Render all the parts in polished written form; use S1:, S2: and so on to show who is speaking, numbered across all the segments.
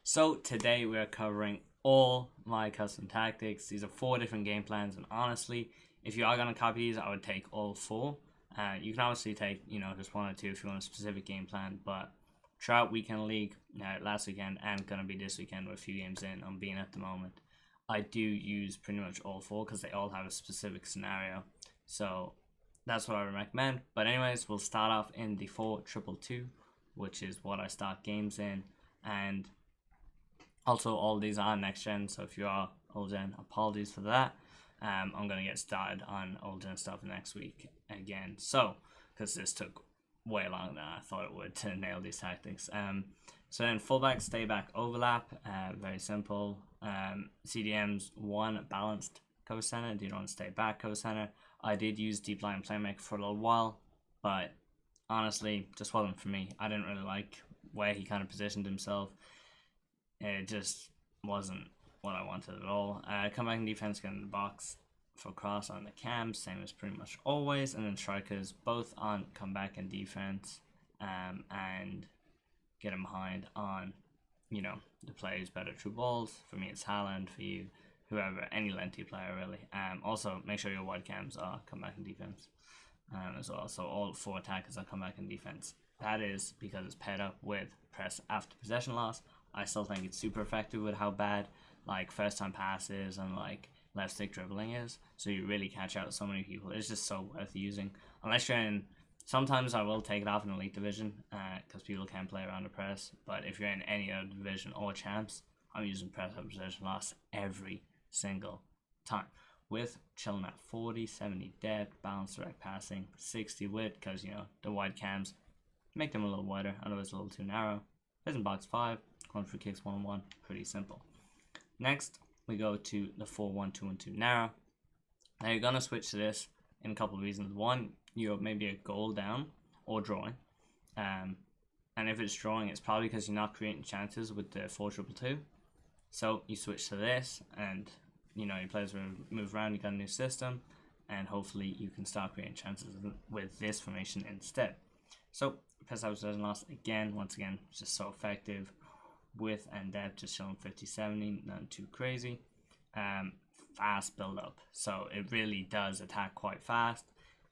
S1: So today we're covering all my custom tactics. These are 4 different game plans, and honestly, if you are going to copy these, I would take all 4. You can obviously take, just 1 or 2 if you want a specific game plan, but throughout weekend league, last weekend, and going to be this weekend with a few games in on being at the moment, I do use pretty much all 4 because they all have a specific scenario. So that's what I would recommend. But anyways, we'll start off in the 4-2-2, which is what I start games in. And also, all these are next gen, so if you are old gen, apologies for that. I'm going to get started on old gen stuff next week again. So, because this took way longer than I thought it would to nail these tactics. So then fullback, stay back, overlap, very simple. CDM's 1 balanced cover center. Do you want to stay back cover center? I did use deep line playmaker for a little while, but honestly, just wasn't for me. I didn't really like where he kind of positioned himself. It just wasn't what I wanted at all. Come back in defense, get in the box for cross on the cams, same as pretty much always. And then strikers, both on comeback and defense, and get him behind on, the players better through balls. For me, it's Haaland. For you, whoever, any lengthy player really. Also, make sure your wide cams are comeback and defense as well. So all 4 attackers are comeback and defense. That is because it's paired up with press after possession loss. I still think it's super effective with how bad first time passes and left stick dribbling is. So you really catch out so many people. It's just so worth using. Unless you're in, sometimes I will take it off in Elite Division because people can't play around the press. But if you're in any other division or champs, I'm using press after possession loss every single time. With chilling at 40, 70 depth, balanced direct passing, 60 width because, the wide cams make them a little wider. Otherwise, a little too narrow. Plays in box 5. Going for kicks 1-1, pretty simple. Next, we go to the 4-1-2-1-2 narrow. Now you're gonna switch to this in a couple of reasons. One, you're maybe a goal down or drawing, and if it's drawing, it's probably because you're not creating chances with the 4-2-2. So you switch to this, and your players will move around. You got a new system, and hopefully you can start creating chances with this formation instead. So press out doesn't loss again. Once again, it's just so effective. Width and depth just showing 50-70, nothing too crazy. Fast build up, so it really does attack quite fast.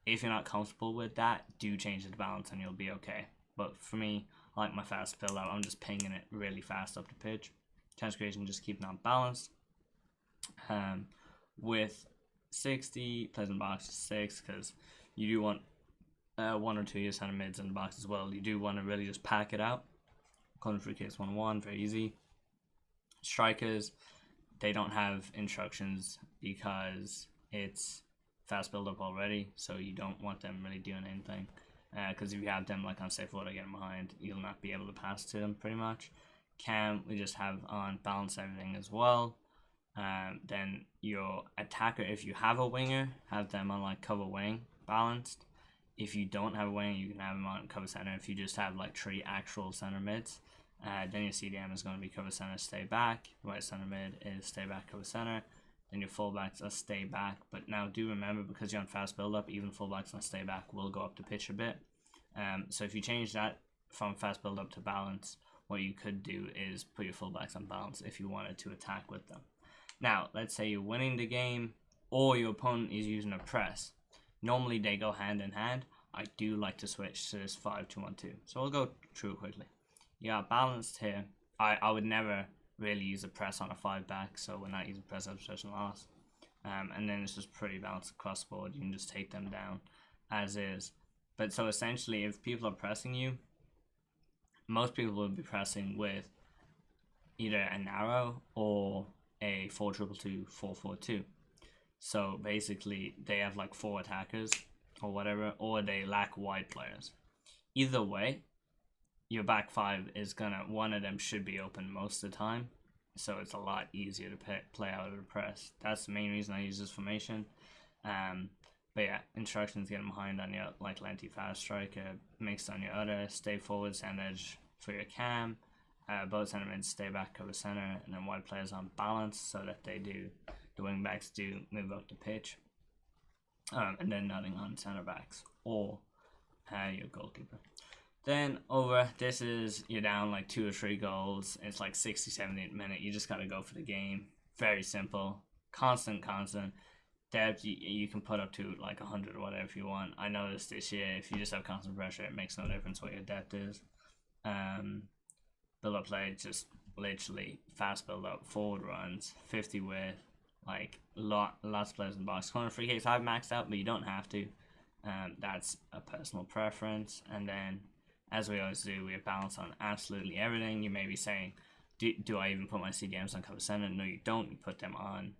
S1: If you're not comfortable with that, do change the balance and you'll be okay. But for me, I like my fast build up. I'm just pinging it really fast up the pitch. Chance creation, just keeping on balanced. With 60, pleasant box 6, because you do want 1 or 2 year center mids in the box as well. You do want to really just pack it out. Corner free kicks 1-1, very easy. Strikers, they don't have instructions because it's fast build up already, so you don't want them really doing anything. Because if you have them on safe water getting behind, you'll not be able to pass to them pretty much. Cam, we just have on balance everything as well. Then your attacker, if you have a winger, have them on cover wing balanced. If you don't have a wing, you can have them on cover center. If you just have 3 actual center mids, then your CDM is going to be cover center, stay back. Right center mid is stay back, cover center. Then your fullbacks are stay back. But now do remember, because you're on fast build up, even fullbacks on stay back will go up the pitch a bit. So if you change that from fast build up to balance, what you could do is put your fullbacks on balance if you wanted to attack with them. Now, let's say you're winning the game or your opponent is using a press. Normally they go hand in hand. I do like to switch to this 5-2-1-2. So we'll go through quickly. You got balanced here. I would never really use a press on a 5 back, so we're not using press after possession loss. And then it's just pretty balanced across the board. You can just take them down as is. But so essentially, if people are pressing you, most people will be pressing with either a narrow or a 4-2-2, 4-4-2. So basically, they have 4 attackers or whatever, or they lack wide players. Either way, your back 5 is one of them should be open most of the time, so it's a lot easier to play out of the press. That's the main reason I use this formation. But yeah, instructions: get them behind on your lengthy fast striker, mixed on your other, stay forward, send edge for your cam, both center mids stay back, cover center, and then wide players on balance so that the wing backs do move up the pitch. And then nothing on center backs or your goalkeeper. Then over, this is, you're down like 2 or 3 goals. It's like 60, 70 minute. You just got to go for the game. Very simple. Constant. Depth, you can put up to like 100 or whatever if you want. I noticed this year, if you just have constant pressure, it makes no difference what your depth is. Build up play, just literally fast build up, forward runs, 50 width, like lots of players in the box. Corner free kicks I've maxed out, but you don't have to. That's a personal preference. And then, as we always do, we have balance on absolutely everything. You may be saying, do I even put my CDMs on cover center? No, you don't. You put them on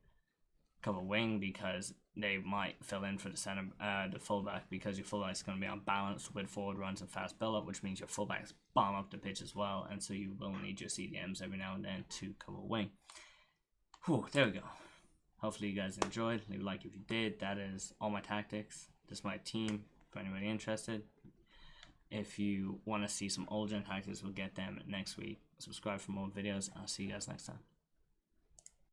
S1: cover wing because they might fill in for the center, the fullback, because your fullback is going to be on balance with forward runs and fast build up, which means your fullbacks bomb up the pitch as well, and so you will need your CDMs every now and then to cover wing. Whew, there we go. Hopefully you guys enjoyed. Leave a like if you did. That is all my tactics. This is my team for anybody interested. If you want to see some old gen tactics, we'll get them next week. Subscribe for more videos. I'll see you guys next time.